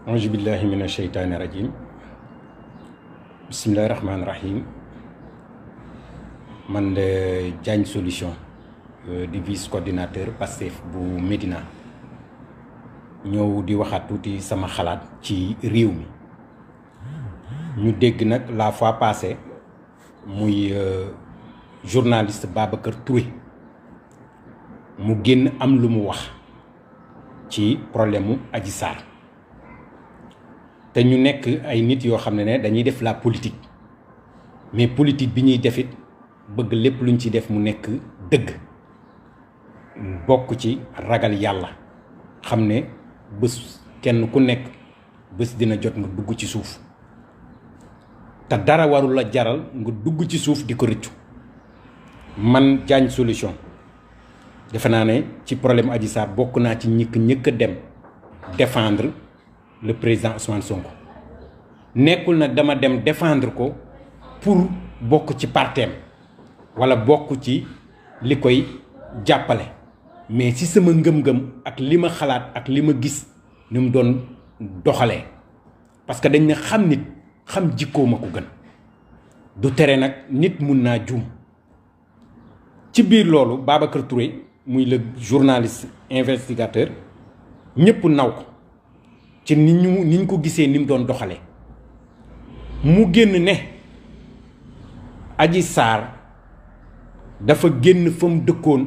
auzu billahi mina sheytaani rajim bismillahi rahmaani rahim man de Diagne Solution di vice coordinateur Pastef bu Médina ñëw di waxaat tuuti sama xalaat ci réew mi. ñu dégg nag la fois passée muy journaliste Babacar Touré mu génn am lu mu wax ci problème mu Adji Sarr te ñu nekk ay nit yoo xam ne dañuy def la politique mais politique bi ñuy defit bëgg lépp luñ ci def mu nekk dëgg bokk ci ragal yàlla xam ne bés kenn ku nekk bés dina jot nga dugg ci suuf te dara warul la jaral nga dugg ci suuf di ko rëccu. man Diagne Solution defe naa ne ci problème Adji Sarr bokk naa ci ñëkk a dem défendre le président Ousmane Sonko nekkul nag dama dem défendre ko pour bokk ci parteem wala bokk ci li koy jàppale mais ci sama ngëm-ngëm ak li ma xalaat ak li ma gis ni mu doon doxalee parce que dañ ne xam nit xam jikkoo ma ko gën du tere nag nit mun naa juum. ci biir loolu Babacar Touré muy le journaliste investigateur ñëpp naw ko ci ni ñu ko gisee ni mu doon doxalee mu génn ne Adji Sarr dafa génn fa mu dëkkoon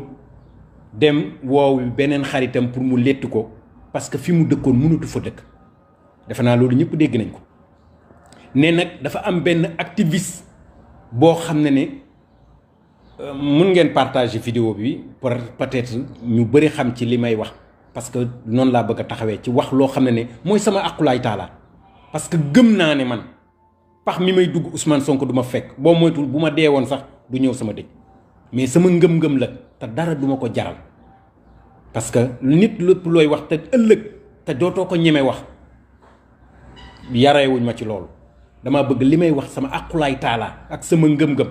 dem woowu beneen xaritam pour mu létt ko parce que fi mu dëkkoon mënatu fa dëkk defe naa loolu ñëpp dégg nañ ko ne nag dafa am benn activiste boo xam ne mun ngeen partager vidéo bi pour peut-être ñu bëri xam ci li may wax parce que noonu laa bëgg a taxawee ci wax loo xam ne mooy sama aqulaay taala parce que gëm naa ne man pax mi may dugg Ousmane Sonko du ma fekk boo moytul bu ma dee woon sax du ñëw sama dëj mais sama ngëm-ngëm la te dara duma ko jaral parce que nit lépp looy wax te ëllëg te dootoo ko ñeme wax yarewuñ ma ci loolu dama bëgg li may wax sama aqulaay taala ak sama ngëm-ngëm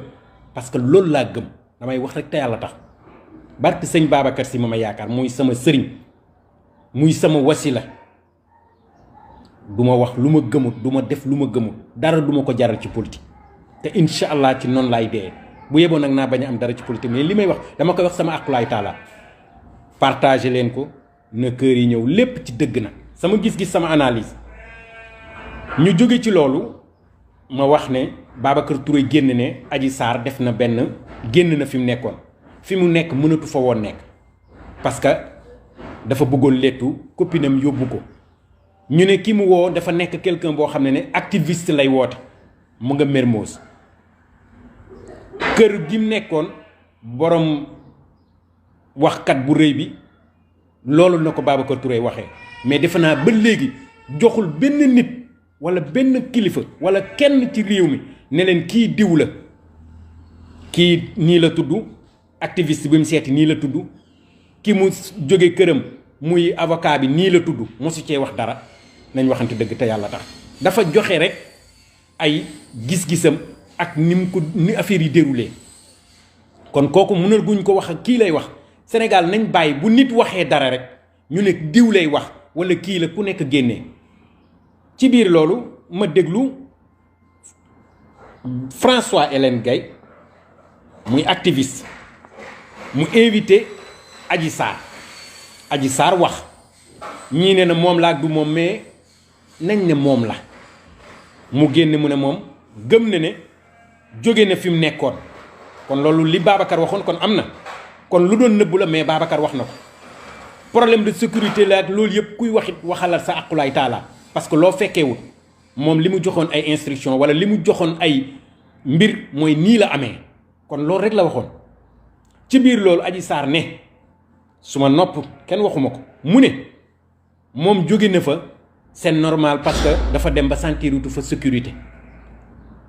parce que loolu laa gëm damay wax rek te yàlla tax barke sëñ Babacar si ma yaakaar muy sama sëriñ muy sama wasila du ma wax lu ma gëmut du ma def lu ma gëmut dara du ma ko jaral ci politique te incha allah ci noonu laay dee bu yeboon nag naa bañ a am dara ci politique mais li may wax dama koy wax sama aqulaay taala partagé leen ko na kër yi ñëw lépp ci dëgg na sama gis-gis sama analyse ñu jóge ci loolu ma wax ne Babacar Touré génn ne Adji Sarr def na benn génn na fi mu nekkoon fi mu nekk mënatu fa woon nekk parce que dafa bëggoon lettu copinam yóbbu ko ñu ne ki mu woo dafa nekk quelqu'un boo xam ne activiste lay woote mu nga Mermoz kër gi mu nekkoon borom waxkat bu rëy bi loolu na ko Babacar Touré waxee mais defe naa ba léegi joxul benn nit wala benn kilifa wala kenn ci réew mi ne leen kii diw la kii nii la tudd activiste bi mu seeti nii la tudd ki mu jóge këram muy avocat bi nii la tudd mosu cee wax dara nañ waxante dëgg te yàlla tax dafa joxe rek ay gis-gisam ak ni affaire yi déroulé kon kooku mënal guñ ko wax ak kii lay wax Sénégal nañ bàyyi bu nit waxee dara rek ñu ne diw lay wax wala kii la ku nekk génnee ci biir loolu ma déglu François Hélène Gaye muy activiste mu invité Adji Sarr wax ñii ne na moom la ak du moom mais nañ ne moom la mu génn mu ne moom gëm na ne jóge na fi mu nekkoon kon loolu li Babacar waxoon kon am na kon lu doon nëbbu la mais Babacar wax na ko problème de sécurité la ak loolu yëpp kuy waxit waxalal sa aqulaay taala parce que loo fekkeewut moom li mu joxoon ay instruction wala li mu joxoon ay mbir mooy nii la amee kon loolu rek la waxoon ci biir loolu Adji Sarr ne su ma nopp kenn waxuma ko mu ne moom jóge na fa c'est normal parce que dafa dem ba sentirutu fa sécurité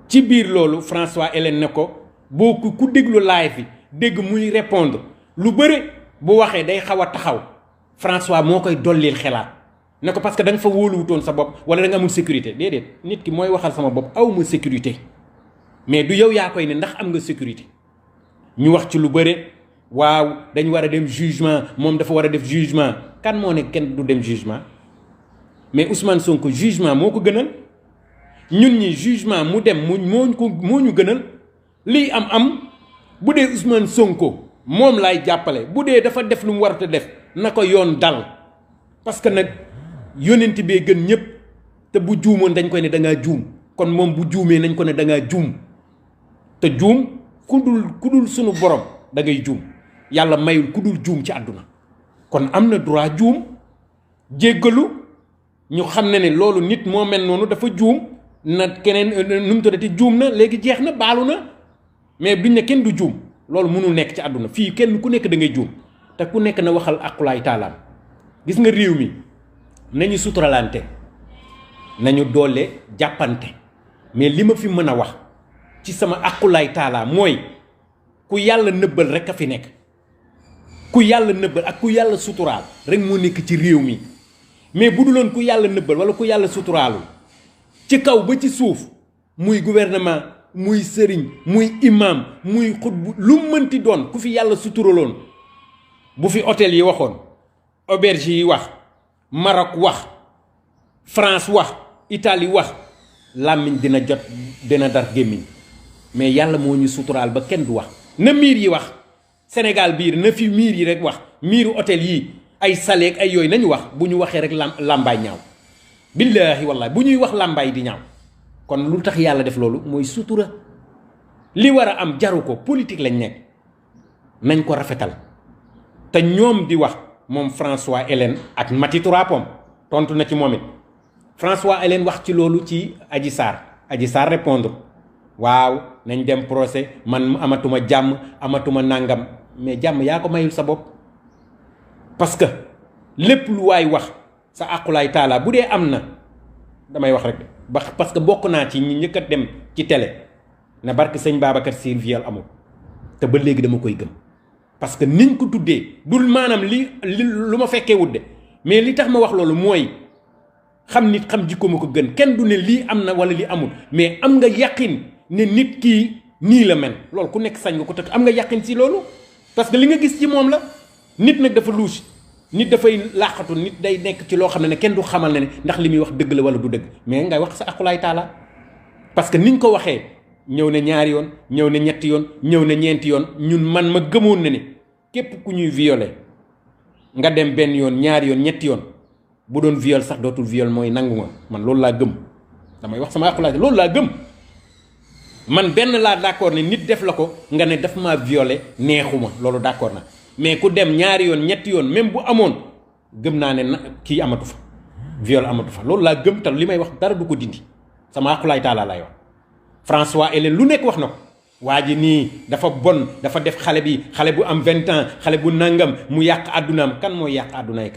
ci biir loolu François Hélène ne ko boo ku déglu live bi dégg muy répondre lu bëri bu waxee day xaw a taxaw François moo koy dollil xelaat ne ko parce que da nga fa wóoluwutoon sa bopp wala da nga amul sécurité déedéet nit ki mooy waxal sama bopp aw ma sécurité mais du yow yaa koy ne ndax am nga sécurité ñu wax ci lu bëre waaw dañ war a dem jugement moom dafa war a def jugement kan moo ne kenn du dem jugement mais Ousmane Sonko jugement moo ko gënal ñun ñi jugement mu dem moo ñu gënal lii am bu dee Ousmane Sonko moom laay jàppale bu dee dafa def lu mu war a def na ko yoon dal parce que nag yónent bee gën ñëpp te bu juumoon dañ koy ne da ngaa juum kon moom bu juumee nañ ko ne da ngaa juum te juum ku dul sunu borom da ngay juum yàlla mayul ku dul juum ci àdduna kon am na droit juum jéggalu ñu xam ne loolu nit moo mel noonu dafa juum na keneen nu mu tuddati juum na léegi jeex na baalu na mais duñ ne kenn du juum loolu mënul nekk ci àdduna fii kenn ku nekk da ngay juum te ku nekk na waxal aqulaay taalaam gis nga réew mi nañu suturalante nañu doole jàppante mais li ma fi mën a wax ci sama aqulaay taalaam mooy ku yàlla nëbbal rek a fi nekk ku yàlla nëbbal ak ku yàlla suturaal rek moo nekk ci réew mi mais bu duloon ku yàlla nëbbal wala ku yàlla suturaalul ci kaw ba ci suuf muy gouvernement muy sëriñ muy imam muy xutbu lu mënti doon ku fi yàlla suturaloon bu fi hôtel yi waxoon auberge yi wax Maroc wax France wax Italie wax làmmiñ dina dar gémmiñ mais yàlla moo ñu suturaal ba kenn du wax na miir yi wax Sénégal biir na fi miir yi rek wax miiru hôtel yi ay saleek ay yooyu nañu wax bu ñu waxee rek làmbaay ñaaw billaahi wallaahi bu ñuy wax làmbaay di ñaaw kon lu tax yàlla def loolu mooy sutura li war a am jaru ko politique lañ nekk nañ ko rafetal te ñoom di wax moom François Hélène ak Mati Trois Pommes tontu na ci moom it François Hélène wax ci loolu ci Adji Sarr répondre waaw nañ dem procès man amatuma jàmm amatuma nàngam mais jàmm yaa ko mayul sa bopp parce que lépp lu waay wax sa aqulaay taala bu dee am na damay wax rek ba parce que bokk naa ci ñi njëkk a dem ci télé ne barke sëñ Babacar Sy viol amul te ba léegi dama koy gëm parce que niñ ko tuddee dul maanaam li lu ma fekkee wut de mais li tax ma wax loolu mooy xam nit xam jikko ma ko gën kenn du ne lii am na wala lii amul mais am nga yaqin ne nit kii nii la mel loolu ku nekk sañ nga ko te am nga yaqin si loolu parce que li nga gis ci moom la nit nag dafa louche nit dafay làqatu nit day nekk ci loo xam ne kenn du xamal ne ndax li muy wax dëgg la wala du dëgg mais ngay wax sa aqulaay taala parce que niñ ko waxee ñëw ne ñaari yoon ñëw ne ñetti yoon ñëw ne ñeenti yoon ñun man ma gëmoon na ne képp ku ñuy violé nga dem benn yoon ñaari yoon ñetti yoon bu doon viol sax dootul viol mooy nangu nga man loolu laa gëm damay wax sama aqulaay loolu laa gëm man benn laa d'accord ne nit def la ko nga ne daf maa violé neexuma loolu d'accord na mais ku dem ñaari yoon ñetti yoon même bu amoon gëm naa ne na kii amatu fa viol amatu fa loolu laa gëm tal li may wax dara du ko dindi sama aqulaay taala laay wax François Hélène lu nekk wax na ko waa ji nii dafa bon dafa def xale bu am 20 ans xale bu nangam mu yàq àddunaam kan mooy yàq àddunaay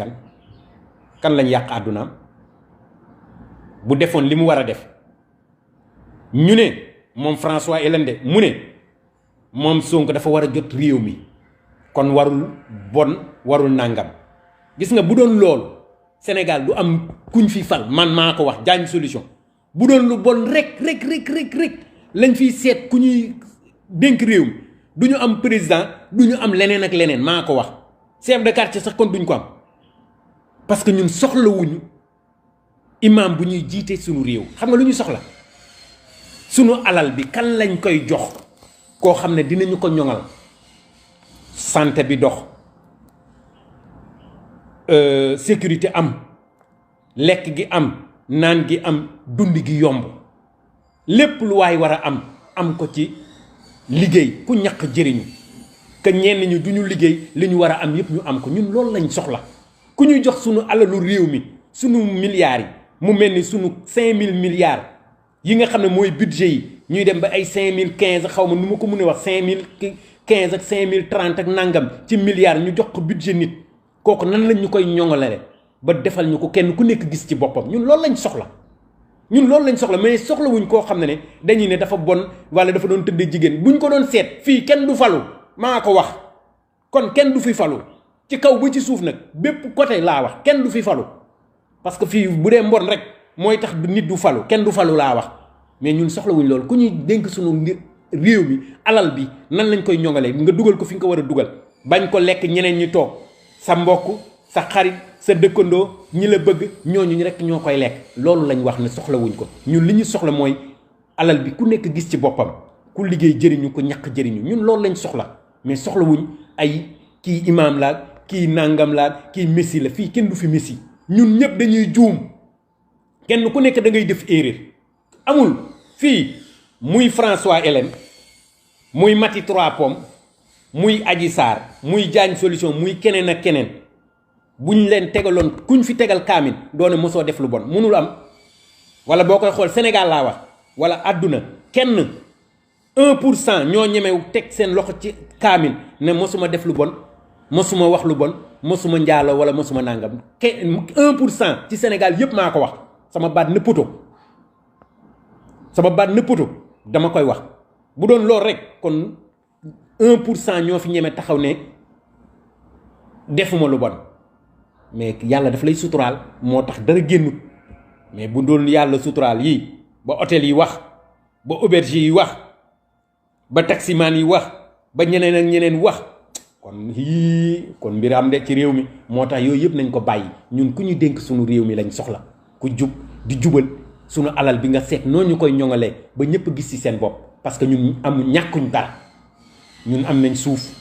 kan lañ yàq àddunaam bu defoon li mu war a def ñu ne moom François Hélène de mu ne moom Sonko dafa war a jot réew mi kon warul bon warul nàngam gis nga bu doon loolu Sénégal du am kuñ fi fal man maa ko wax Diagne Solution bu doon lu bon rek lañ fiy seet ku ñuy dénk réew mi du ñu am président du ñu am leneen ak leneen maa ko wax chef de quartier sax kon duñ ko am parce que ñun soxlawuñu imam bu ñuy jiite suñu réew xam nga lu ñu soxla sunu alal bi kan lañ koy jox koo xam ne dinañu ko ñoŋal santé bi dox sécurité am lekk gi am naan gi am dund gi yomb lépp lu waay war a am ko ci liggéey ku ñaq jëriñu que ñenn ñi du ñu liggéey li ñu war a am yépp ñu am ko ñun loolu lañ soxla ku ñuy jox sunu alalu réew mi sunu milliards yi mu mel ni sunu 5000 milliards yi nga xam ne mooy budget yi ñuy dem ba ay 5015 xaw ma nu ma ko mën a wax 5015 ak 5030 ak nangam ci milliards ñu jox ko budget nit kooku nan lañ ñu koy ñoŋalale ba defal ñu ko kenn ku nekk gis ci boppam ñun loolu lañ soxla mais soxlawuñ koo xam ne dañuy ne dafa bon wala dafa doon tëdd jigéen buñ ko doon seet fii kenn du falu maa ko wax kon kenn du fi falu ci kaw ba ci suuf nag bépp côté laa wax kenn du fi falu parce que fii bu dee mbon rek mooy tax nit du falu kenn du falu laa wax mais ñun soxlawuñ loolu ku ñuy dénk sunu réew mi alal bi nan lañ koy ñoŋalee nga dugal ko fi nga ko war a dugal bañ ko lekk ñeneen ñi toog sa mbokk sa xarit sa dëkkandoo ñi la bëgg ñooñu rek ñoo koy lekk loolu lañ wax ne soxla wuñ ko ñun li ñu soxla mooy alal bi ku nekk gis ci boppam ku liggéey jëriñu ko ñàkk jëriñu ñun loolu lañ soxla mais soxla wuñ ay kii imaam laa kii nangam laa kii messi la fii kenn du fi messi ñun ñëpp dañuy juum kenn ku nekk da ngay def erreur amul fii muy François Hélène muy Mati Trois Pommes muy Adji Sarr muy Diagne Solution muy keneen ak keneen buñ leen tegaloon kuñ fi tegal kaamin doone mosoo def lu bon mënul am wala boo koy xool Sénégal laa wax wala àdduna kenn 1% ñoo ñemew teg seen loxo ci kaamin ne mosuma def lu bon mosuma wax lu bon mosuma njaaloo wala mosuma nàngam 1% ci Sénégal yépp maa ko wax sama baat nëppato dama koy wax bu doon lool rek kon 1% ñoo fi ñeme taxaw ne defuma lu bon mais yàlla daf lay suturaal moo tax dara génnut mais bu doon yàlla suturaal yii ba hôtel yi wax ba auberge yi wax ba taximaan yi wax ba ñeneen ak ñeneen wax kon mbir am de ci réew mi moo tax yooyu yëpp nañ ko bàyyi ñun ku ñu dénk suñu réew mi lañ soxla ku jub di jubal suñu alal bi nga seet noonu ñu koy ñoŋalee ba ñëpp gis ci seen bopp parce que ñun ñàkkuñ dara ñun am nañ suuf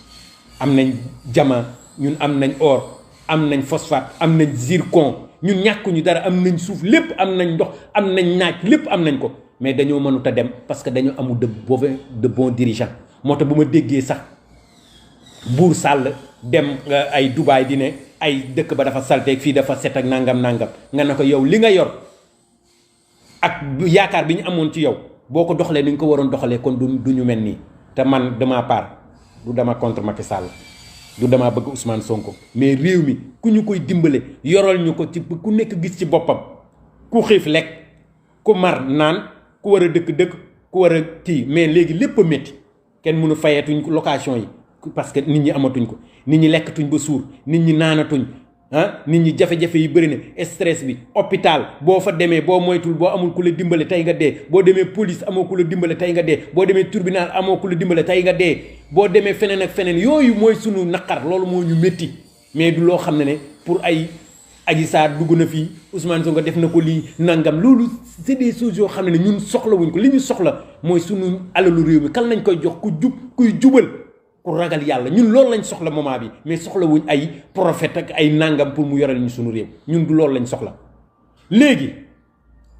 am nañ jama ñun am nañ or am nañ phosphate am nañ zircon ñun ñàkkuñu dara am nañ suuf lépp am nañ ndox am nañ naaj lépp am nañ ko mais dañoo mënut a dem parce que dañoo amul de bons dirigeants moo tax bu ma déggee sax buur Sall dem ay Dubaay di ne ay dëkk ba dafa salteeg fii dafa set ak nangam nga ne ko yow li nga yor ak yaakaar bi ñu amoon ci yow boo ko doxalee ni ñu ko waroon doxalee kon du ñu mel nii te man de ma part du dama contre Macky Sall du dama bëgg Ousmane Sonko mais réew mi ku ñu koy dimbale yoral ñu ko ci ku nekk gis ci boppam ku xiif lekk ku mar naan ku war a dëkk ku war a kii mais léegi lépp a métti kenn mënu fayeetuñ location yi parce que nit ñi amatuñ ko nit ñi lekkatuñ ba suur nit ñi naanatuñ nit ñi jafe-jafe yi bëri na stress bi hôpital boo fa demee boo moytul boo amul ku la dimbale tey nga dee boo demee police amoo ku la dimbale tey nga dee boo demee tribunal amoo ku la dimbale tey nga dee boo demee feneen ak feneen yooyu mooy sunu naqar loolu moo ñu métti mais du loo xam ne pour ay Adji Sarr dugg na fii Ousmane Sonko def na ko lii nangam loolu c'est des choses yoo xam ne ñun soxlawuñ ko li ñu soxla mooy sunu alalu réew mi kan lañ koy jox kuy jubal ku ragal yàlla ñun loolu lañ soxla moment bi mais soxlawuñ ay prophète ak ay nangam pour mu yoral ñu sunu réew ñun du loolu lañ soxla. léegi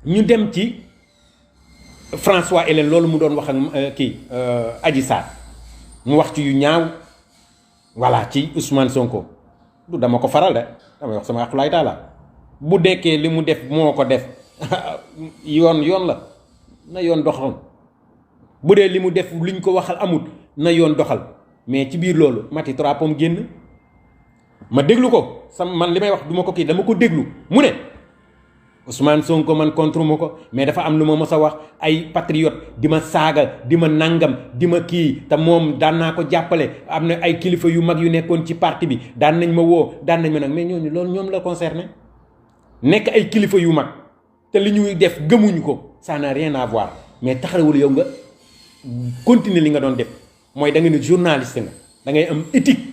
ñu dem ci François Hélène loolu mu doon wax ak Adji Sarr mu wax ci yu ñaaw voilà ci Ousmane Sonko du dama ko faral de damay wax sama akulaay taala bu dekkee li mu def moo ko def yoon la na yoon doxal bu dee li mu def liñ ko waxal amut na yoon doxal mais ci biir loolu Mati Trois Pommes génn ma déglu ko man li may wax duma ko kii dama ko déglu mu ne Ousmane Sonko man contre ma ko mais dafa am lu ma mës a wax ay patriote di ma saaga di ma nangam di ma kii te moom daan naa ko jàppale am na ay kilifa yu mag yu nekkoon ci parti bi daan nañ ma woo daan nañ ma nag mais ñooñu loolu ñoom la concerné nekk ay kilifa yu mag te li ñuy def gëmuñu ko ça n'a rien à voir mais taxawul yow nga continuer li nga doon def mooy da nga ne journaliste nga da ngay am éthique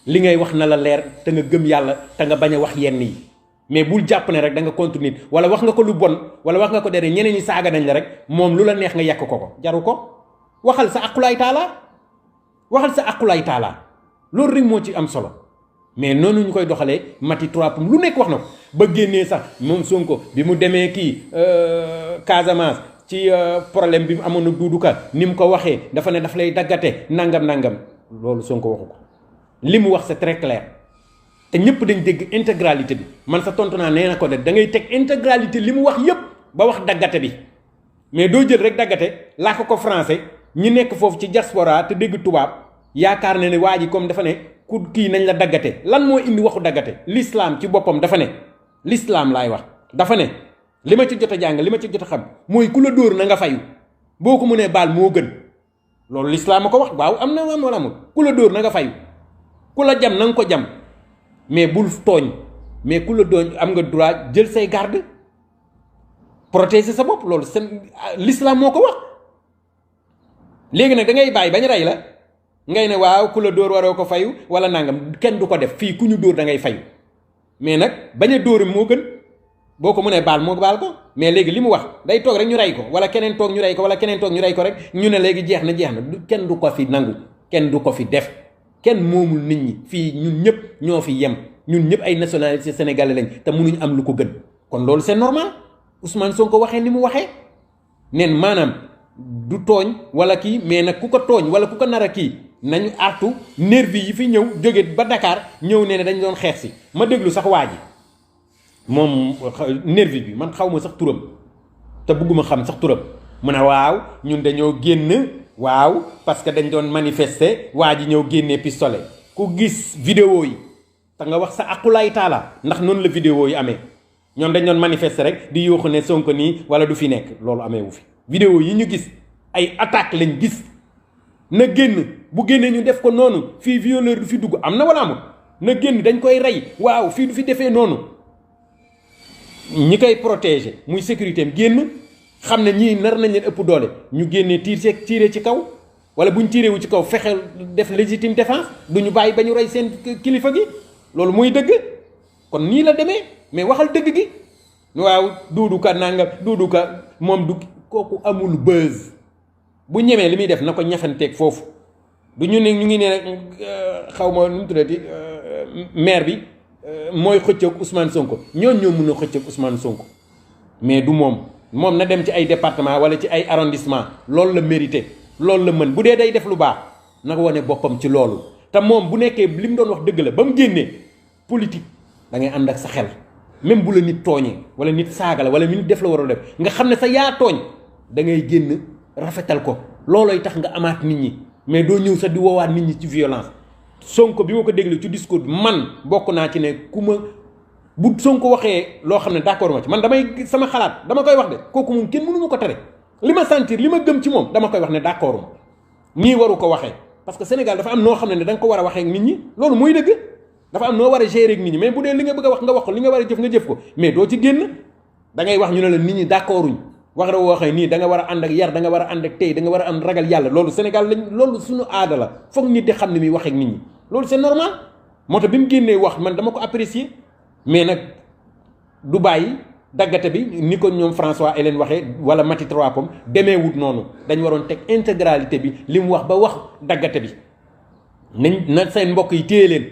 li ngay wax na la leer te nga gëm yàlla te nga bañ a wax yenn yi mais bul jàpp ne rek da nga contre nit wala wax nga ko lu bon wala wax nga ko dere ñeneen ñi saaga nañ la rek moom lu la neex nga yekk ko jaru ko waxal sa aqulaay taala loolu rek moo ci am solo mais noonu ñu koy doxalee Mati Trois Pommes lu nekk wax na ko ba génnee sax moom Sonko bi mu demee kii Casamance ci problème bi mu amoon na Doudou Ka ni mu ko waxee dafa ne daf lay daggate nangam loolu Sonko waxu ko li mu wax c'est très clair te ñëpp dañ dégg intégralité bi man sa tontu naa nee na ko de da ngay teg intégralité li mu wax yépp ba wax daggate bi mais doo jël rek daggate làkk ko français ñi nekk foofu ci diaspora te dégg tubaab yaakaar na ne waa ji comme dafa ne ku kii nañ la daggate lan moo indi waxu daggate l'islam ci boppam dafa ne l'islam laay wax dafa ne li ma ci jot a jàng li ma ci jot a xam mooy ku la dóor na nga fayu boo ko mënee baal moo gën loolu l'islam a ko wax waaw am na am wala amul ku la dóor na nga fayu ku la jam na nga ko jam mais bul tooñ mais ku la dooñ am nga droit jël say garde protéger sa bopp loolu seen l'islam moo ko wax léegi nag da ngay bàyyi bañ rey la ngay ne waaw ku la dóor waroo ko fayu wala nangam kenn du ko def fii ku ñu dóor da ngay fayu mais nag bañ a dóoram moo gën boo ko mënee baal moo baal ko mais léegi li mu wax day toog rek ñu rey ko wala keneen toog ñu rey ko wala keneen toog ñu rey ko rek ñu ne léegi jeex na kenn du ko fi nangu kenn du ko fi def kenn moomul nit ñi fii ñun ñëpp ñoo fi yem ñun ñëpp ay nationalité sénégalais lañ te mënuñ am lu ko gën kon loolu c'est normal Ousmane Sonko waxee ni mu waxee neen maanaam du tooñ wala kii mais nag ku ko tooñ wala ku ko nar a kii nañu artu nervi yi fi ñëw jóge ba Dakar ñëw ne dañ doon xeex si ma déglu sax waa ji moom nervi bi man xaw ma sax turam te bëgguma xam sax turam mu ne waaw ñun dañoo génn waaw parce que dañ doon manifester waa ji ñëw génnee pistolet ku gis vidéo yi te nga wax sa aqulaay taala ndax noonu la vidéo yi amee ñoom dañ doon manifester rek di yuuxu ne Sonko nii wala du fi nekk loolu amee wu fi vidéo yi ñu gis ay attaque lañ gis na génn bu génnee ñu def ko noonu fii violeur du fi dugg am na wala amul na génn dañ koy rey waaw fii du fi defee noonu ñi koy protéger muy sécurité am génn xam ne ñii nar nañ leen ëpp doole ñu génnee tiire ci kaw wala buñ tiiree wu ci kaw fexe def légitime défense du ñu bàyyi ba ñu rey seen kilifa gi loolu muy dëgg kon nii la demee mais waxal dëgg gi waaw Doudou Ka nanga Doudou Ka moom du kooku amul buzz bu ñemee li muy def na ko ñafanteeg foofu du ñu ne ñu ngi ne xaw ma nu mu tuddati maire bi mooy xëccoog Ousmane Sonko ñoo mun a xëccoog Ousmane Sonko mais du moom na dem ci ay département wala ci ay arrondissement loolu la mérité loolu la mën bu dee day def lu baax naka wane boppam ci loolu te moom bu nekkee li mu doon wax dëgg la ba mu génnee politique da ngay ànd ak sa xel même bu la nit tooñee wala nit saaga la wala nit def la war a def nga xam ne sa yaa tooñ da ngay génn rafetal ko loolooy tax nga amaat nit ñi mais doo ñëw sax di woowaat nit ñi ci violence Sonko bi ma ko déglu ci discours bi man bokk naa ci ne ku ma bu Sonko waxee loo xam ne d'accord ma ci man damay sama xalaat dama koy wax de kooku moom kenn mënu ma ko tere li ma sentir li ma gëm ci moom dama koy wax ne d'accord ma nii waru ko waxee parce que Sénégal dafa am noo xam ne da nga ko war a waxee ak nit ñi loolu mooy dëgg dafa am noo war a gérer ak nit ñi mais bu dee li nga bëgg a wax nga wax ko li nga war a jëf nga jëf ko mais doo ci génn da ngay wax ñu ne la nit ñi d'accorduñ wax la waxee nii da nga war a ànd ak yar da nga war a ànd ak tey da nga war a am ragal yàlla loolu Sénégal lañ loolu suñu aada la foog nit di xam ne muy waxee ak nit ñi loolu c'est normal moo tax bi mu génnee wax man dama ko apprécier mais nag du bàyyi daggate bi ni ko ñoom François Hélène waxee wala Mati Trois Pommes demee wut noonu dañ waroon teg intégralité bi li mu wax ba wax daggate bi nañ na seen mbokk yi téye leen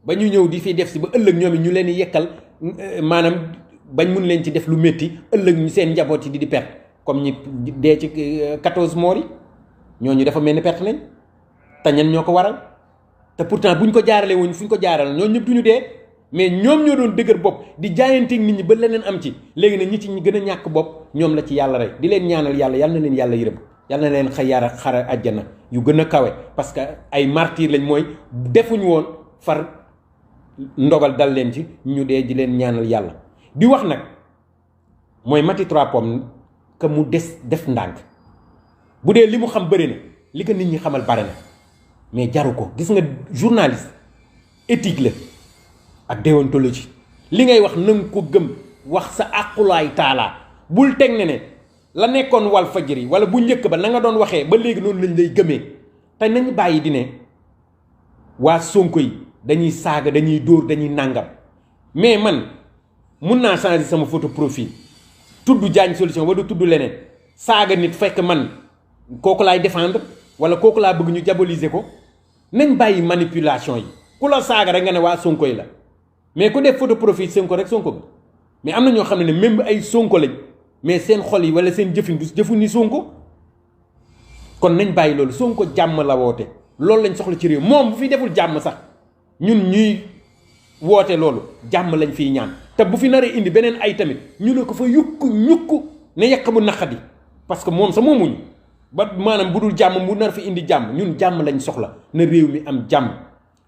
ba ñu ñëw di fi def si ba ëllëg ñoom ñu leen di yekkal maanaam bañ mun leen ci def lu métti ëllëg ñu seen njaboot yi di perte comme ñi dee ci 14 morts yi ñooñu dafa mel ni perte nañ te ñan ñoo ko waral te pourtant buñ ko jaarale wuñ fuñ ko jaaral ñooñu ñëpp duñu dee mais ñoom ñoo doon dëgër bopp di jaayanteeg nit ñi ba leneen am ci léegi nag ñi ci ñi gën a ñàkk bopp ñoom la ci yàlla rey di leen ñaanal yàlla yal na leen yàlla yërëm yal na leen xara àjjana yu gën a kawe parce que ay martyr lañ mooy defuñ woon far ndogal dal leen ci ñu dee di leen ñaanal yàlla di wax nag mooy Mati Trois Pommes que mu def ndànk bu dee li mu xam bëri na li ko nit ñi xamal bare na mais jaru ko gis nga journaliste éthique la ak déontologie li ngay wax na nga ko gëm wax sa àqulaay taalaa bul teg ne la nekkoon wal fajri wala bu njëkk ba na nga doon waxee ba léegi noonu lañ lay gëmee te nañ bàyyi di ne waa Sonko yi dañuy saaga dañuy dóor dañuy nàngam mais man mun naa changer sama photo profil tudd Diagne Solution wala tudd leneen saaga nit fekk man kooku laay défendre wala kooku laa bëgg ñu diaboliser ko nañ bàyyi manipulation yi ku la saaga rek nga ne waa Sonko yi la mais ku def photo profil Sonko rek Sonko bi mais am na ñoo xam ne même ay Sonko lañ mais seen xol yi wala seen jëfin du jëfu ni Sonko kon nañ bàyyi loolu Sonko jàmm la woote loolu lañ soxla ci réew moom bu fi deful jàmm sax ñun ñuy woote loolu jàmm lañ fiy ñaan te bu fi naree indi beneen ay tamit ñu ne ko fa yukk ñukk ne yàq bu naqadi parce que moom sa moomuñu ba maanaam bu dul jàmm mu nar fi indi jàmm ñun jàmm lañ soxla na réew mi am jàmm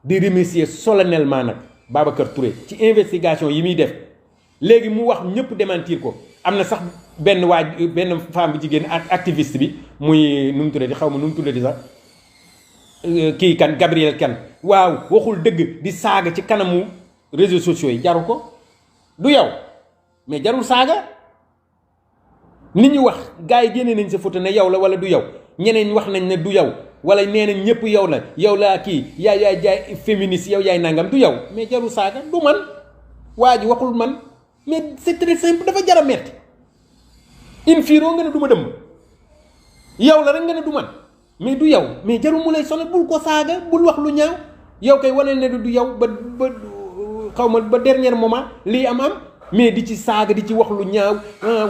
di remercier solennellement nag Babacar Touré ci investigation yi muy def léegi mu wax ñëpp démentir ko am na sax benn femme bu jigéen activiste bi muy nu mu tuddati xaw ma nu mu tuddati sax kii kan Gabriel Kane waaw waxul dëgg di saaga ci kanamu réseaux sociaux yi jaru ko du yow mais jarul saaga nit ñu wax gars yi génne nañ sa photo ne yow la wala du yow ñeneen wax nañ ne du yow wala nee nañ ñëpp yow la yow laa kii yaay jaay féministe yow yaay nangam du yow mais jarul saaga du man waa ji waxul man mais c'est très simple dafa jar a metti in fiiroo nga ne du ma dëmm yow la rek nga ne du man mais du yow mais jarul mu lay sonal bul ko saaga bul wax lu ñaaw yow kay wane ne du yow ba xaw ma ba dernier moment lii am mais di ci saaga di ci wax lu ñaaw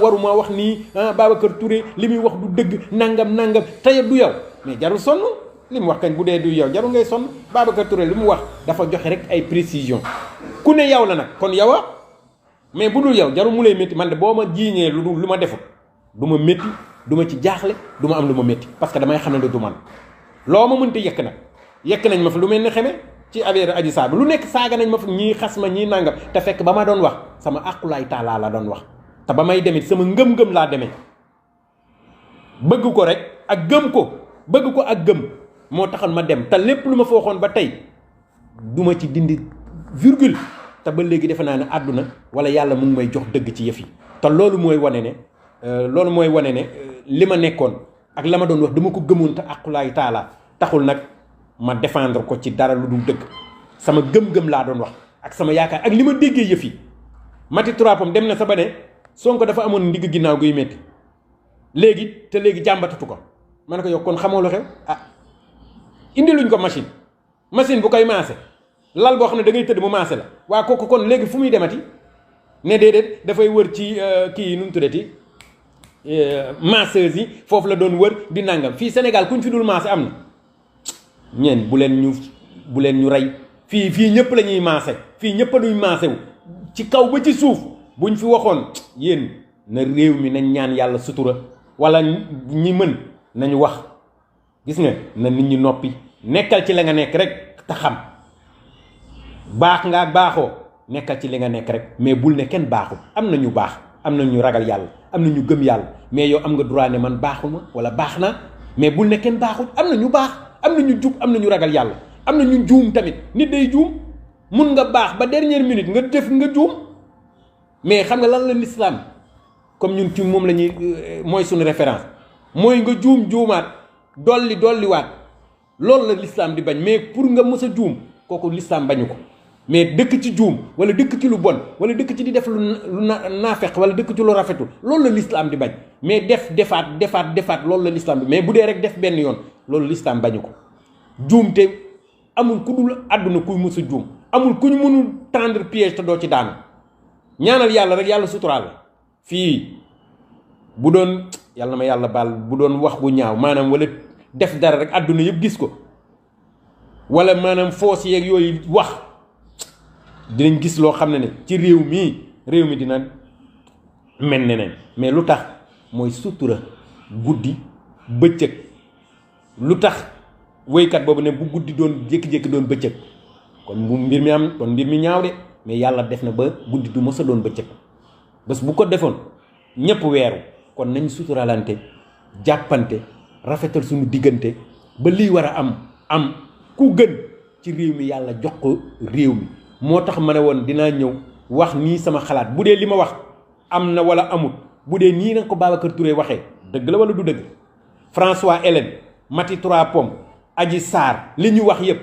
waruma wax nii Babacar Touré li muy wax du dëgg nangam tey du yow mais jarul sonn li mu wax kañ bu dee du yow jarul ngay sonn Babacar Touré li mu wax dafa joxe rek ay précision ku ne yow la nag kon yow mais bu dul yow jarul mu lay métti man de boo ma jiiñee lu ma defut du ma métti du ma ci jaaxle du ma am lu ma métti parce que damay xam ne du man loo ma mënti yekk nag yekk nañ ma fi lu mel ni xeme ci affaire Adji Sarr lu nekk saaga nañ ma fi ñii xas ma ñii nangam te fekk ba ma doon wax sama aqulaay taalaa la doon wax te ba may demit sama ngëm-ngëm laa demee bëgg ko rek ak gëm ko bëgg ko ak gëm moo taxoon ma dem te lépp lu ma fa waxoon ba tey du ma ci dindi virgule te ba léegi defe naa ne àdduna wala yàlla mu ngi may jox dëgg ci yëf yi te loolu mooy wane ne li ma nekkoon ak la ma doon wax dama ko gëmoon te aqulaay taalaa taxul nag ma défendre ko ci dara lu dul dëgg sama gëm-gëm laa doon wax ak sama yaakaar ak li ma déggee yëf yi Mati Tourapam dem na sa ba ne Sonko dafa amoon ndigg ginnaaw guy métti léegi jàmbatatu ko ma ne ko yow kon xamoo lu xew indi luñ ko machine bu koy maase lal boo xam ne da ngay tëdd mu maase la waa kooku kon léegi fu muy demati ne déedéet dafay wër ci kii nu mu tuddati masseuse yi foofu la doon wër di nangam fii Sénégal kuñ fi dul maase am na ñeen bu leen ñu rey fii ñëpp la ñuy maase fii ñëpp a duñ maase wu ci kaw ba ci suuf buñ fi waxoon yéen na réew mi nañ ñaan yàlla sutura wala ñi mën nañu wax gis nga na nit ñi noppi nekkal ci la nga nekk rek te xam baax nga ak baaxoo nekkal ci li nga nekk rek mais bul ne kenn baaxul am na ñu baax am na ñu ragal yàlla am na ñu gëm yàlla mais yow am nga droit ne man baaxuma wala baax na mais bul ne kenn baaxul am na ñu baax am na ñu jub am na ñu ragal yàlla am na ñu juum tamit nit day juum mun nga baax ba dernière minute nga def nga juum mais xam nga lan la l'islam comme ñun ci moom la ñuy mooy suñu référence mooy nga juumaat dolliwaat loolu la l'islam di bañ mais pour nga mës a juum kooku l'islam bañu ko mais dëkk ci juum wala dëkk ci lu bon wala dëkk ci di def lu naafeq wala dëkk ci lu rafetul loolu la l'islam di bañ mais defaat loolu la l'islam bi mais bu dee rek def benn yoon loolu l'islam bañu ko juum te amul ku dul àdduna kuy mës a juum amul ku ñu mënul tendre piège te doo ci daanu ñaanal yàlla rek yàlla suturaal la fii bu doon yàlla ma yàlla baal bu doon wax bu ñaaw maanaam wala def dara rek àdduna yëpp gis ko wala maanaam foos yeeg yooyu wax dinañ gis loo xam ne ci réew mi dina mel neneen mais lu tax mooy sutura guddi bëccëg lu tax woykat boobu ne bu guddi doon jékki-jékki doon bëccëg kon mbir mi ñaaw de mais yàlla def na ba guddi du mës a doon bëccëg bés bu ko defoon ñëpp weeru kon nañ suturalante jàppante rafetal suñu diggante ba lii war a am ku gën ci réew mi yàlla jox ko réew mi moo tax ma ne woon dinaa ñëw wax nii sama xalaat bu dee li ma wax am na wala amut bu dee nii nga ko Babacar Touré waxee dëgg la wala du dëgg François Hélène Mati Tourapom Adji Sarr li ñu wax yépp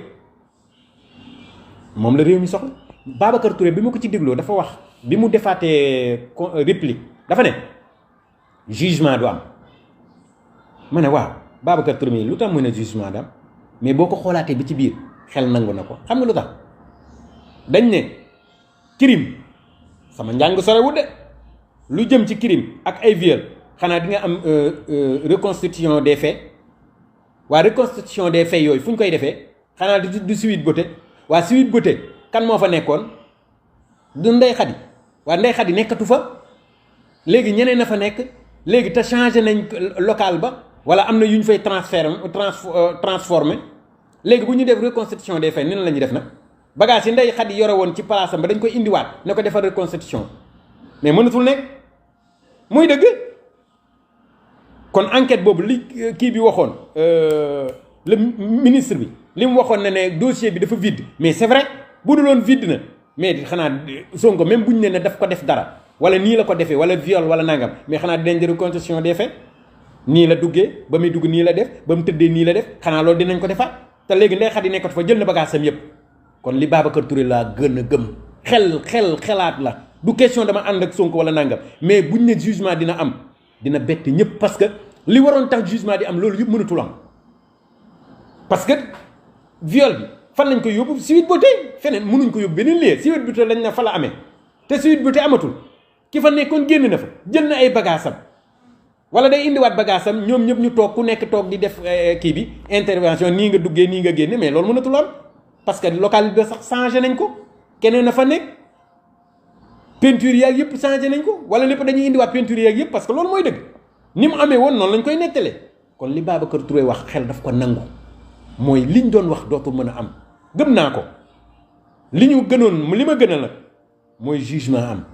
moom la réew mi soxla Babacar Touré bi ma ko ci dégloo dafa wax bi mu defaatee réplique dafa ne jugement du am ma ne waaw Babacar Touré lu tax mu ne jugement du am mais boo ko xoolaatee bi ci biir xel nangu na ko xam nga lu tax dañ ne crime sama njàng sorewul de lu jëm ci crime ak ay viol xanaa di nga am reconstitution des faits waa reconstitution des faits yooyu fu ñu koy defee xanaa du Sweet Beauté waa Sweet Beauté kan moo fa nekkoon du Ndeye Khady waa Ndeye Khady nekkatu fa léegi ñeneen na fa nekk léegi te changé nañ local ba wala am na yu ñu fay transformé léegi bu ñu def reconstitution des faits ni la ñuy def nag bagage yi Ndeye Khady yore woon ci palaasam ba dañ koy indiwaat ne ko defal reconstitution mais mënatul nekk muy dëgg kon enquête boobu li kii bi waxoon le ministre bi li mu waxoon ne dossier bi dafa vide mais c'est vrai bu duloon vide na mais xanaa Sonko même buñ ne daf ko def dara wala nii la ko defee wala viol wala nangam mais xanaa dinañ di reconstitution des faits nii la duggee ba muy dugg nii la def ba mu tëddee nii la def xanaa loolu dinañ ko defaat te léegi Ndeye Khady nekkatu fa jël na bagage sam yépp kon li Babacar Touré laa gën a gëm xelaat la du question dama ànd ak Sonko wala nangam mais buñ ne jugement dina am dina bett ñëpp parce que li waroon tax jugement di am loolu yëpp mënatul am parce que viol bi fan lañ ko yóbbu Sweet Beauté feneen mënuñ ko yóbbu beneen lieu Sweet Beauté lañ na fa la amee te Sweet Beauté amatul ki fa nekkoon génn na fa jël na ay bagaasam wala day indiwaat bagaasam ñoom ñëpp ñu toog ku nekk toog di def kii bi intervention nii nga duggee nii nga génne mais loolu mënatul am parce que local bi sax changé nañ ko keneen na fa nekk peinture yaag yëpp changé nañ ko wala lépp dañuy indiwaat peinture yaag yëpp parce que loolu mooy dëgg ni mu amee woon noonu lañ koy nettalee kon li Babacar Touré wax xel daf ko nangu mooy liñ doon wax dootul mën a am gëm naa ko li ñu gënoon li ma gënal la mooy jugement am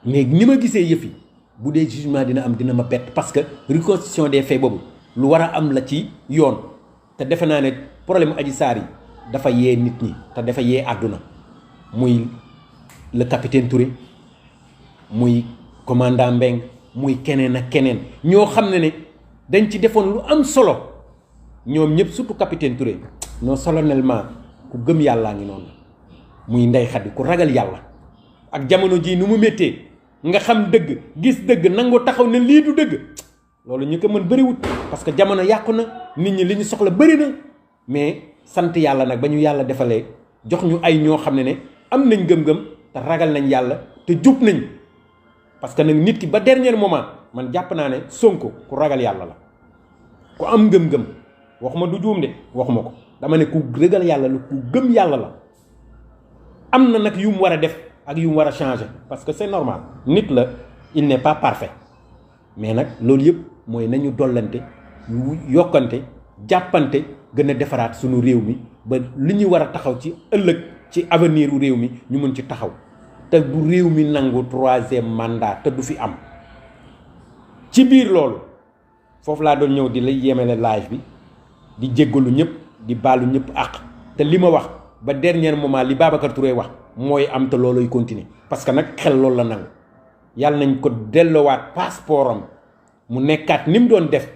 mais ni ma gisee yëf yi bu dee jugement dina am dina ma bett parce que reconstitution des faits boobu lu war a am la ci yoon te defe naa ne problème Adji Sarr yi dafa yee nit ñi te dafa yee àdduna muy le capitaine Touré muy commandant Mbeng muy keneen ak keneen ñoo xam ne dañ ci defoon lu am solo ñoom ñëpp surtout capitaine Touré non solennellement ku gëm yàllaa ngi noonu muy Ndey Xadi ku ragal yàlla ak jamono ji nu mu méttee nga xam dëgg gis dëgg nangoo taxaw ne lii du dëgg loolu ñu ko mën bëriwut parce que jamono yàqu na nit ñi li ñu soxla bëri na mais sant yàlla nag ba ñu yàlla defalee jox ñu ay ñoo xam ne am nañ gëm-gëm te ragal nañ yàlla te jub nañ parce que nag nit ki ba dernier moment man jàpp naa ne Sonko ku ragal yàlla la ku am ngëm-ngëm waxuma du juum de waxuma ko dama ne ku ragal yàlla la ku gëm yàlla la am na nag yu mu war a def ak yu mu war a changer parce que c'est normal nit la il n'est pas parfait mais nag loolu yëpp mooy nañu dollante yokkante jàppante gën a defaraat sunu réew mi ba li ñu war a taxaw ci ëllëg ci avenir u réew mi ñu mën ci taxaw te du réew mi nangu 3e mandat te du fi am ci biir loolu foofu laa doon ñëw di la yemale live bi di jéggalu ñëpp di baalu ñëpp àq te li ma wax ba dernier moment li Babacar Touré wax mooy am te looloy continuer parce que nag xel loolu la nangu yàlla nañ ko delloowaat passeport am mu nekkaat ni mu doon def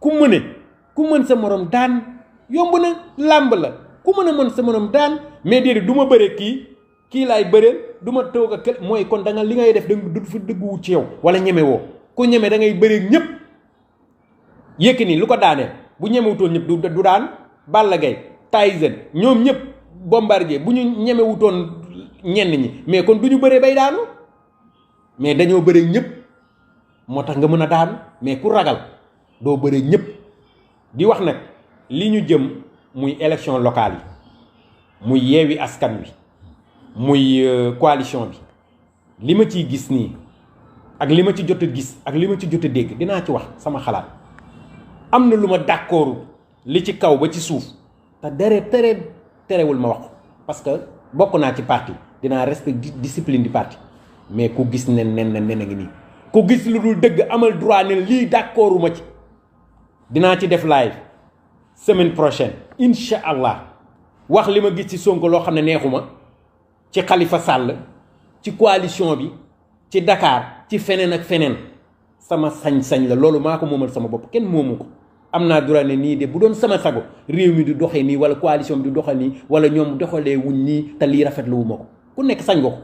ku mën sa morom daan yomb na làmb la ku mën sa morom daan mais déedéet du ma bëre kii laay bëreel du ma toog ak kël mooy kon da nga li ngay def du fa dëgguwu ci yow wala ñeme woo ku ñeme da ngay bëreeg ñëpp Yékini lu ko daaneel bu ñemewutoon ñëpp du daan Balla Gaye Tyson ñoom ñëpp Bombardier bu ñu ñemewutoon ñenn ñi mais kon du ñu bëree bay daanu mais dañoo bëreeg ñëpp moo tax nga mën a daanu mais ku ragal doo bëreeg ñëpp di wax nag li ñu jëm muy élection locale yi muy Yewwi Askan Wi muy coalition bi li ma ciy gis nii ak li ma ci jot a gis ak li ma ci jot a dégg dinaa ci wax sama xalaat am na lu ma d'accord li ci kaw ba ci suuf te terewul ma wax ko parce que bokk naa ci parti dinaa respect discipline du parti mais ku gis nen a ngi nii ku gis lu dul dëgg amal droit ne lii d'accorduma ci dinaa ci def live semaine prochaine incha allah wax li ma gis ci Sonko loo xam ne neexuma ci Khalifa Sall ci coalition bi ci Dakar ci feneen ak feneen sama sañ-sañ la loolu maa ko moomal sama bopp kenn moomu ko am naa droit ne nii de bu doon sama sago réew mi du doxee nii wala coalition bi du doxal nii wala ñoom doxalee wuñ nii te lii rafetlu wu ma ko ku nekk sañ nga ko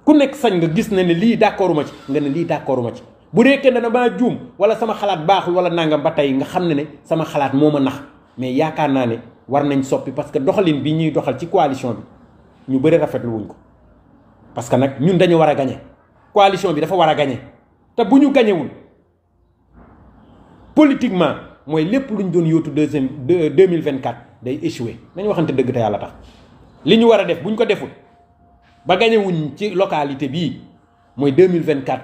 ku nekk sañ nga gis na ne lii d'accorduma ci nga ne lii d'accorduma ci bu dee kenn maa juum wala sama xalaat baaxul wala nangam ba tey nga xam ne sama xalaat moo ma nax mais yaakaar naa ne war nañ soppi parce que doxalin bi ñuy doxal ci coalition bi ñu bëri rafetlu wuñ ko parce que nag ñun dañu war a gagner coalition bi dafa war a gagner te bu ñu gañewul politiquement mooy lépp lu ñu doon yóotu 2024 day échoué nañu waxante dëgg te yàlla tax li ñu war a def bu ñu ko deful ba gañewuñ ci localité bii mooy 2024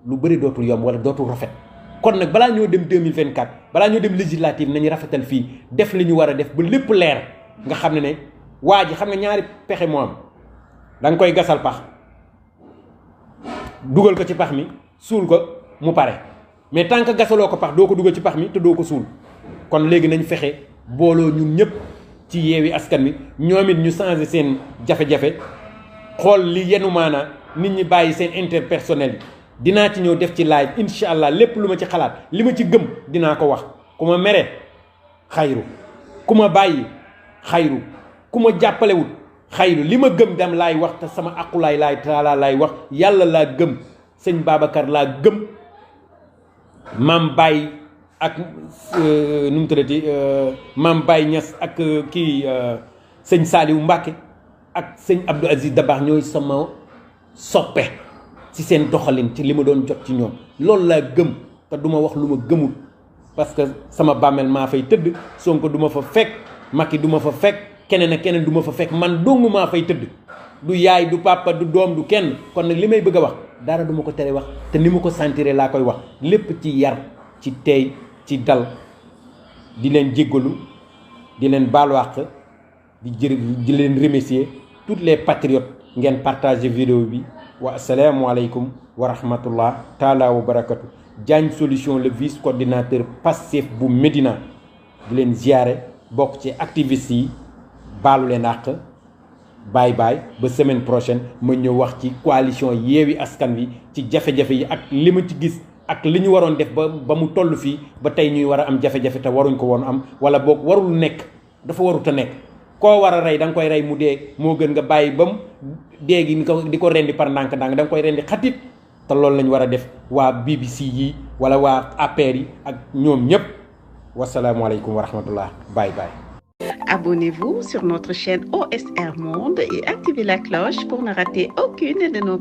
lu bëri dootul yomb wala dootul rafet kon nag balaa ñoo dem 2024 balaa ñoo dem législative nañu rafetal fii def li ñu war a def ba lépp leer nga xam ne waa ji xam nga ñaari pexe moo am da nga koy gasal pax dugal ko ci pax mi suul ko mu pare mais tant que gasaloo ko pax doo ko dugal ci pax mi te doo ko suul kon léegi nañ fexe booloo ñun ñëpp ci Yewwi Askan Wi ñoom it ñu changé seen jafe-jafe xool li yenu maanaa nit ñi bàyyi seen interpersonnel yi dinaa ci ñëw def ci live incha allah lépp lu ma ci xalaat li ma ci gëm dinaa ko wax ku ma mere xayru ku ma bàyyi xayru ku ma jàppalewut xayru li ma gëm dem laay wax te sama aqulaay laay taala laay wax yàlla laa gëm sëñ Babacar laa gëm maam Baye ak nu mu tuddati maam Baye Niass ak kii sëñ Saliou Mbacke ak sëñ Abdou Aziz Dabakh ñooy sama soppe ci seen doxalin ci li ma doon jot ci ñoom loolu laa gëm te du ma wax lu ma gëmul parce que sama bàmmeel maa fay tëdd Sonko du ma fa fekk Macky du ma fa fekk keneen ak keneen du ma fa fekk man dong maa fay tëdd du yaay du papa du doom du kenn kon nag li may bëgg a wax dara du ma ko tere wax te ni ma ko sentiré laa koy wax lépp ci yar ci teey ci dal di leen jéggalu di leen baalu àq di leen remercier toutes les patriotes ngeen partager vidéo bi wa asalaamualeykum wa rahmatullah taala wa barakatu Diagne Solution le vice coordinateur Pastef bu Médina di leen ziare bokk ci activistes yi baalu leen àq bye bye ba semaine prochaine ma ñëw wax ci coalition Yewwi Askan Wi ci jafe-jafe yi ak li ma ci gis ak li ñu waroon def ba mu toll fii ba tey ñuy war a am jafe-jafe te waruñ ko woon am wala boog warul nekk dafa warut a nekk koo war a rey da nga koy rey mu dee moo gën nga bàyyi ba mu dee gi di ko rendi par ndànk-ndànk da nga koy rendi xatit te loolu lañ war a def waa BBC yi wala waa APR yi ak ñoom ñëpp wasalaamualeykum wa rahmatullah bye bye. Abonnez-vous sur notre chaîne OSR Monde et activez la cloche pour ne rater aucune de nos